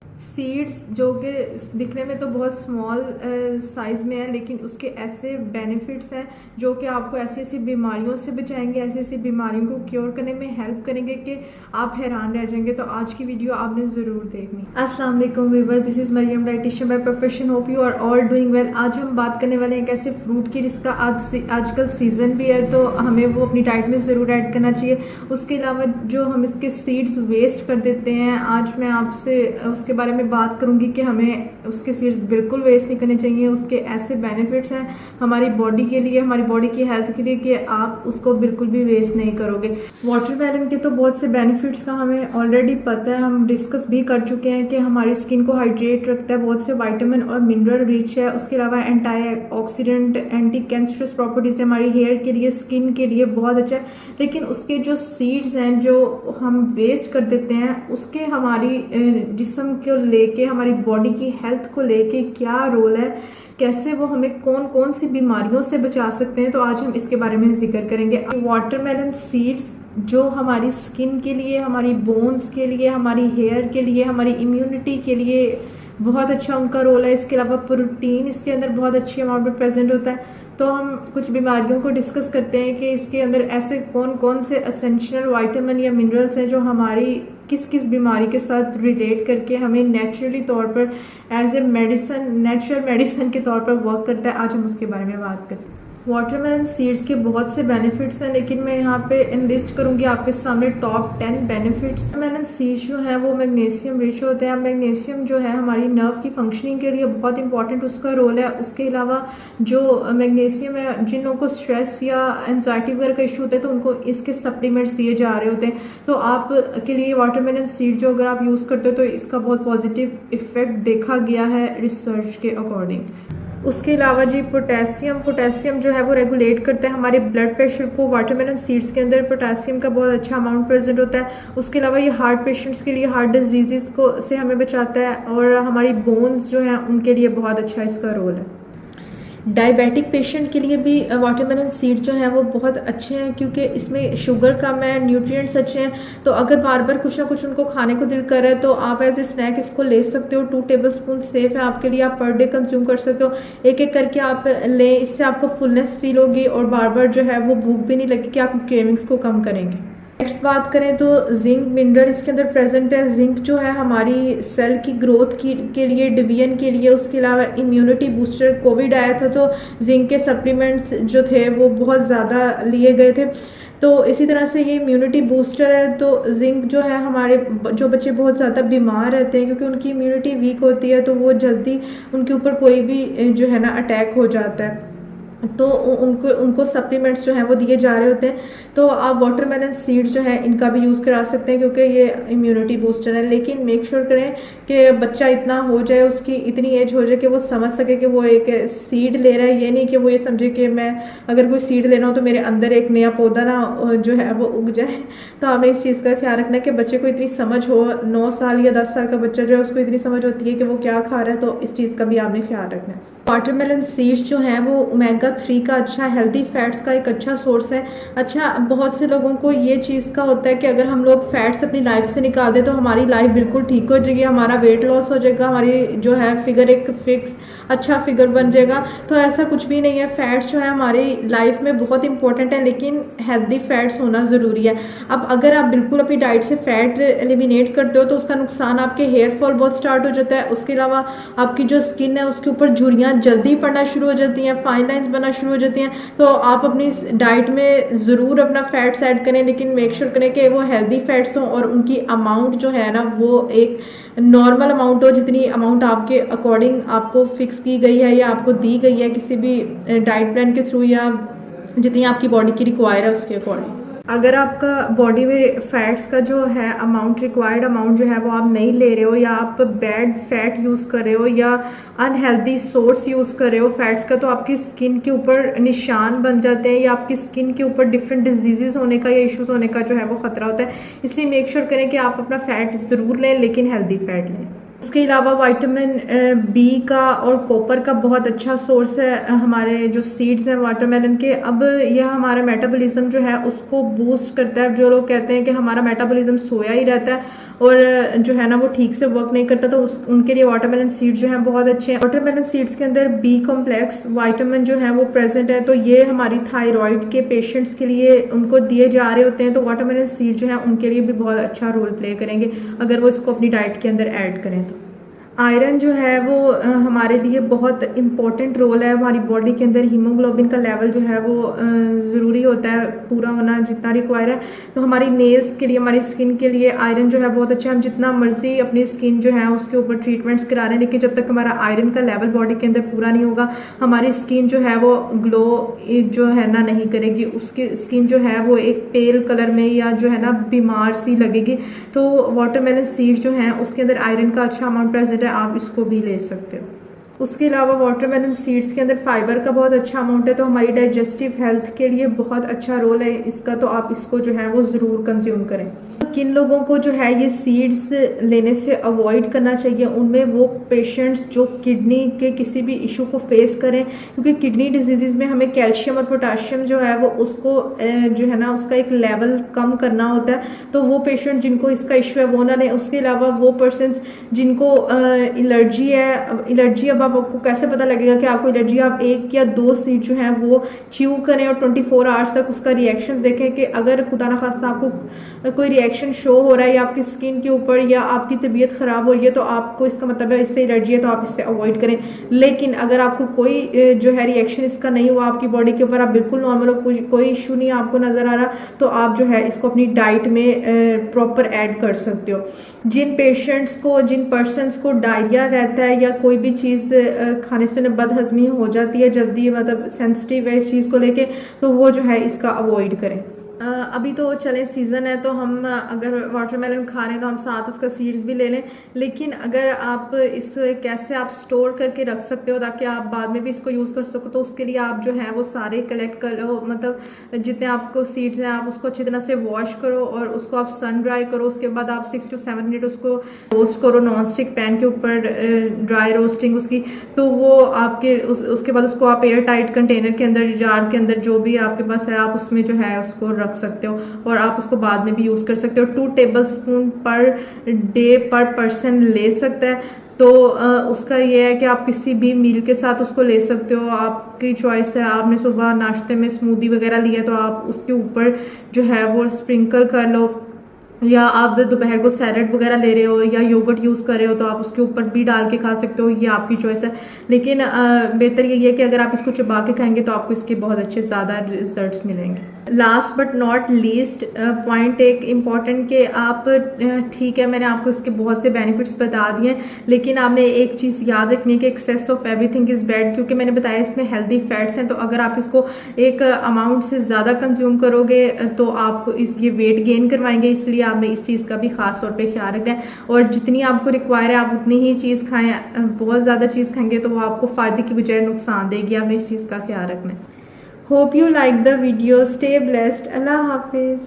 Seeds जो कि दिखने में तो बहुत स्मॉल साइज़ में है, लेकिन उसके ऐसे बेनिफिट्स हैं जो कि आपको ऐसी ऐसी बीमारियों से बचाएंगे, ऐसी ऐसी बीमारियों को क्योर करने में हेल्प करेंगे कि आप हैरान रह जाएंगे। तो आज की वीडियो आपने ज़रूर देखनी। अस्सलाम वालेकुम viewers, this is Mariam dietitian by profession. Hope you are all doing well. आज हम बात करने वाले हैं एक ऐसे फ्रूट की जिसका आजकल सीज़न भी है, तो हमें वो अपनी डाइट में ज़रूर ऐड करना चाहिए। उसके अलावा जो हम इसके सीड्स वेस्ट कर देते हैं, आज मैं आपसे उसके बारे में बात करूंगी कि हमें उसके सीड्स बिल्कुल वेस्ट नहीं करने चाहिए। उसके ऐसे बेनिफिट्स हैं हमारी बॉडी के लिए, हमारी बॉडी की हेल्थ के लिए, कि आप उसको बिल्कुल भी वेस्ट नहीं करोगे। वाटरमेलन के तो बहुत से बेनिफिट्स का हमें ऑलरेडी पता है, हम डिस्कस भी कर चुके हैं कि हमारी स्किन को हाइड्रेट रखता है, बहुत से विटामिन और मिनरल रिच है। उसके अलावा anti oxidant, anti cancerous properties है, हमारी हेयर के लिए, स्किन के लिए बहुत अच्छा है। लेकिन उसके जो सीड्स हैं जो हम वेस्ट कर देते हैं, उसके हमारी जिस्म को लेके, हमारी बॉडी की हेल्थ को लेके क्या रोल है, कैसे वो हमें कौन कौन सी बीमारियों से बचा सकते हैं, तो आज हम इसके बारे में जिक्र करेंगे। वाटरमेलन सीड्स जो हमारी स्किन के लिए, हमारी बोन्स के लिए, हमारी हेयर के लिए, हमारी इम्यूनिटी के लिए बहुत अच्छा उनका रोल है। इसके अलावा प्रोटीन इसके अंदर बहुत अच्छी अमाउंट में प्रेजेंट होता है। तो हम कुछ बीमारियों को डिस्कस करते हैं कि इसके अंदर ऐसे कौन कौन से एसेंशियल विटामिन या मिनरल्स हैं जो हमारी किस किस बीमारी के साथ रिलेट करके हमें नेचुरली तौर पर as a medicine, natural medicine के तौर पर वर्क करता है। आज हम उसके बारे में बात करते हैं। वाटरमेलन सीड्स के बहुत से बेनिफिट्स हैं, लेकिन मैं यहाँ पे लिस्ट करूँगी आपके सामने टॉप 10 बेनिफिट्स। वाटरमेलन सीड्स जो हैं वो मैग्नीशियम रिच होते हैं। मैग्नीशियम जो है हमारी नर्व की फंक्शनिंग के लिए बहुत इंपॉर्टेंट उसका रोल है। उसके अलावा जो मैग्नीशियम है, जिन लोगों को स्ट्रेस या एनजाइटी वगैरह का इशू होता है तो उनको इसके सप्लीमेंट्स दिए जा रहे होते हैं। तो आप के लिए वाटरमेलन सीड जो अगर आप यूज़ करते हो तो इसका बहुत पॉजिटिव इफेक्ट देखा गया है रिसर्च के अकॉर्डिंग। उसके अलावा जी पोटेशियम जो है वो रेगुलेट करता है हमारे ब्लड प्रेशर को। वाटरमेलन सीड्स के अंदर पोटेशियम का बहुत अच्छा अमाउंट प्रेजेंट होता है। उसके अलावा ये हार्ट पेशेंट्स के लिए, हार्ट डिजीज़ को से हमें बचाता है, और हमारी बोन्स जो हैं उनके लिए बहुत अच्छा इसका रोल है। डायबिटिक पेशेंट के लिए भी वाटरमेलन सीड जो हैं वो बहुत अच्छे हैं, क्योंकि इसमें शुगर कम है, न्यूट्रिएंट्स अच्छे हैं। तो अगर बार बार कुछ ना कुछ उनको खाने को दिल कर रहा है तो आप एज ए स्नैक इसको ले सकते हो। 2 टेबलस्पून सेफ है आपके लिए, आप पर डे कंज्यूम कर सकते हो। एक एक करके आप लें, इससे आपको फुलनेस फील होगी और बार बार जो है वो भूख भी नहीं लगेगी, कि आप क्रेविंग्स को कम करेंगे। नेक्स्ट बात करें तो जिंक मिनरल इसके अंदर प्रेजेंट है। जिंक जो है हमारी सेल की ग्रोथ के लिए, डिवीजन के लिए, उसके अलावा इम्यूनिटी बूस्टर। कोविड आया था तो जिंक के सप्लीमेंट्स जो थे वो बहुत ज़्यादा लिए गए थे, तो इसी तरह से ये इम्यूनिटी बूस्टर है। तो जिंक जो है हमारे जो बच्चे बहुत ज़्यादा बीमार रहते हैं क्योंकि उनकी इम्यूनिटी वीक होती है, तो वो जल्दी उनके ऊपर कोई भी जो है ना अटैक हो जाता है, तो उनको सप्लीमेंट्स जो हैं वो दिए जा रहे होते हैं। तो आप वाटरमेलन सीड्स जो है इनका भी यूज़ करा सकते हैं क्योंकि ये इम्यूनिटी बूस्टर है। लेकिन मेक श्योर करें कि बच्चा इतना हो जाए, उसकी इतनी एज हो जाए कि वो समझ सके कि वो एक सीड ले रहा है। ये नहीं कि वो ये समझे कि मैं अगर कोई सीड लेना हो तो मेरे अंदर एक नया पौधा ना जो है वो उग जाए। तो हमें इस चीज़ का ख्याल रखना है कि बच्चे को इतनी समझ हो। 9 साल या 10 साल का बच्चा जो है उसको इतनी समझ होती है कि वो क्या खा रहा है, तो इस चीज़ का भी आपने ख्याल रखना है। वाटरमेलन सीड्स जो हैं वो ओमेगा 3 का अच्छा, हेल्दी फैट्स का एक अच्छा सोर्स है। अच्छा, बहुत से लोगों को ये चीज़ का होता है कि अगर हम लोग फैट्स अपनी लाइफ से निकाल दें तो हमारी लाइफ बिल्कुल ठीक हो जाएगी, हमारा वेट लॉस हो जाएगा, हमारी जो है फिगर एक फिक्स अच्छा फिगर बन जाएगा। तो ऐसा कुछ भी नहीं है। फैट्स जो है हमारी लाइफ में बहुत इंपॉर्टेंट है, लेकिन हेल्दी फैट्स होना ज़रूरी है। अब अगर आप बिल्कुल अपनी डाइट से फैट एलिमिनेट करते हो तो उसका नुकसान आपके हेयर फॉल बहुत स्टार्ट हो जाता है। उसके अलावा आपकी जो स्किन है उसके ऊपर झुर्रियाँ जल्दी पड़ना शुरू हो जाती हैं, फाइन लाइंस बनना शुरू हो जाती हैं। तो आप अपनी डाइट में ज़रूर अपना फैट्स ऐड करें, लेकिन मेक श्योर करें कि वो हेल्दी फैट्स हों और उनकी अमाउंट जो है ना वो एक नॉर्मल अमाउंट हो, जितनी अमाउंट आपके अकॉर्डिंग आपको फिक्स की गई है या आपको दी गई है किसी भी डाइट प्लान के थ्रू, या जितनी आपकी बॉडी की रिक्वायर है उसके अकॉर्डिंग। अगर आपका बॉडी में फैट्स का जो है अमाउंट, रिक्वायर्ड अमाउंट जो है वो आप नहीं ले रहे हो, या आप बैड फैट यूज़ कर रहे हो या अनहेल्दी सोर्स यूज़ कर रहे हो फैट्स का, तो आपकी स्किन के ऊपर निशान बन जाते हैं या आपकी स्किन के ऊपर डिफरेंट डिजीज़ होने का या इश्यूज़ होने का जो है वो ख़तरा होता है। इसलिए मेक श्योर करें कि आप अपना फ़ैट ज़रूर लें, लेकिन हेल्दी फैट लें। उसके अलावा विटामिन बी का और कॉपर का बहुत अच्छा सोर्स है हमारे जो सीड्स हैं वाटरमेलन के। अब यह हमारा मेटाबॉलिज्म जो है उसको बूस्ट करता है। जो लोग कहते हैं कि हमारा मेटाबॉलिज्म सोया ही रहता है और जो है ना वो ठीक से वर्क नहीं करता, तो उनके लिए वाटरमेलन सीड्स जो हैं बहुत अच्छे हैं। वाटरमेलन सीड्स के अंदर बी कॉम्प्लेक्स विटामिन जो है वो प्रेजेंट है, तो ये हमारी थायराइड के पेशेंट्स के लिए उनको दिए जा रहे होते हैं। तो वाटरमेलन सीड जो है उनके लिए भी बहुत अच्छा रोल प्ले करेंगे अगर वो इसको अपनी डाइट के अंदर ऐड करें तो। आयरन जो है वो हमारे लिए बहुत इम्पॉर्टेंट रोल है। हमारी बॉडी के अंदर हीमोग्लोबिन का लेवल जो है वो ज़रूरी होता है पूरा होना जितना रिक्वायर है। तो हमारी नेल्स के लिए, हमारी स्किन के लिए आयरन जो है बहुत अच्छा है। हम जितना मर्जी अपनी स्किन जो है उसके ऊपर ट्रीटमेंट्स करा रहे हैं, लेकिन जब तक हमारा आयरन का लेवल बॉडी के अंदर पूरा नहीं होगा हमारी स्किन जो है वो ग्लो जो है ना नहीं करेगी। उसकी स्किन जो है वो एक पेल कलर में या जो है ना बीमार सी लगेगी। तो वाटरमेलन सीड जो हैं उसके अंदर आयरन का अच्छा अमाउंट प्रेजेंट है, आप इसको भी ले सकते हो। उसके अलावा वाटरमेलन सीड्स के अंदर फाइबर का बहुत अच्छा अमाउंट है, तो हमारी डाइजेस्टिव हेल्थ के लिए बहुत अच्छा रोल है इसका, तो आप इसको जो है वो ज़रूर कंज्यूम करें। किन लोगों को जो है ये सीड्स लेने से अवॉइड करना चाहिए, उनमें वो पेशेंट्स जो किडनी के किसी भी इशू को फेस करें, क्योंकि किडनी डिजीज़ में हमें कैल्शियम और पोटाशियम जो है वो उसको जो है ना उसका एक लेवल कम करना होता है। तो वो पेशेंट जिनको इसका इशू है वो ना लें। उसके अलावा वो पर्सनस जिनको एलर्जी है, एलर्जी अब आपको कैसे पता लगेगा कि आपको एलर्जी, आप 1 या 2 सीड जो हैं वो च्यू करें और 24 आवर्स तक उसका रिएक्शंस देखें कि अगर खुदा ना खास्ता आपको कोई रिएक्शन शो हो रहा है या आपकी स्किन के ऊपर या आपकी तबीयत ख़राब हो रही है तो आपको इसका मतलब है इससे एलर्जी है, तो आप इससे अवॉइड करें। लेकिन अगर आपको कोई जो है रिएक्शन इसका नहीं हुआ आपकी बॉडी के ऊपर, आप बिल्कुल नॉर्मल हो, कोई इशू नहीं आपको नज़र आ रहा, तो आप जो है इसको अपनी डाइट में प्रॉपर ऐड कर सकते हो। जिन पेशेंट्स को, जिन पर्सनस को डायरिया रहता है या कोई भी चीज़ खाने से उन्हें बदहजमी हो जाती है जल्दी, मतलब सेंसिटिव है इस चीज़ को लेके, तो वो जो है इसका अवॉइड करें। अभी तो चले सीज़न है तो हम अगर वाटरमेलन खा रहे हैं तो हम साथ उसका सीड्स भी ले लें। लेकिन अगर आप इस कैसे आप स्टोर करके रख सकते हो ताकि आप बाद में भी इसको यूज़ कर सको, तो उसके लिए आप जो है वो सारे कलेक्ट कर लो, मतलब जितने आपको सीड्स हैं आप उसको अच्छी तरह से वॉश करो और उसको आप सन ड्राई करो। उसके बाद आप 6 to 7 मिनट उसको रोस्ट करो नॉन स्टिक पैन के ऊपर, ड्राई रोस्टिंग उसकी। तो वो आपके उसके बाद उसको आप एयर टाइट कंटेनर के अंदर, जार के अंदर जो भी आपके पास है आप उसमें जो है उसको रख सकते हो और आप उसको बाद में भी यूज़ कर सकते हो। 2 टेबलस्पून पर डे पर पर्सन ले सकता है। तो उसका ये है कि आप किसी भी मील के साथ उसको ले सकते हो, आपकी चॉइस है। आपने सुबह नाश्ते में स्मूदी वगैरह लिया तो आप उसके ऊपर जो है वो स्प्रिंकल कर लो, या आप दोपहर को सैलड वगैरह ले रहे हो या योगर्ट यूज़ कर रहे हो तो आप उसके ऊपर भी डाल के खा सकते हो, ये आपकी चॉइस है। लेकिन बेहतर ये है कि अगर आप इसको चबा के खाएंगे तो आपको इसके बहुत अच्छे ज़्यादा रिजल्ट्स मिलेंगे। Last but not least point एक इम्पॉर्टेंट कि आप ठीक है मैंने आपको इसके बहुत से बेनिफिट्स बता दिए हैं, लेकिन आपने एक चीज़ याद रखनी है कि excess of everything is bad, क्योंकि मैंने बताया इसमें हेल्दी फैट्स हैं। तो अगर आप इसको एक अमाउंट से ज़्यादा कंज्यूम करोगे तो आपको ये वेट गेन करवाएंगे, इसलिए आपने इस चीज़ का भी ख़ास तौर पे ख्याल रखना है। और जितनी आपको रिक्वायर है आप उतनी ही चीज़ खाएं, बहुत ज़्यादा चीज़ खाएंगे तो वो आपको फ़ायदे की बजाय नुकसान देगी, आपने इस चीज़ का ख्याल रखना है। Hope you like the video, stay blessed, अल्लाह हाफिज़।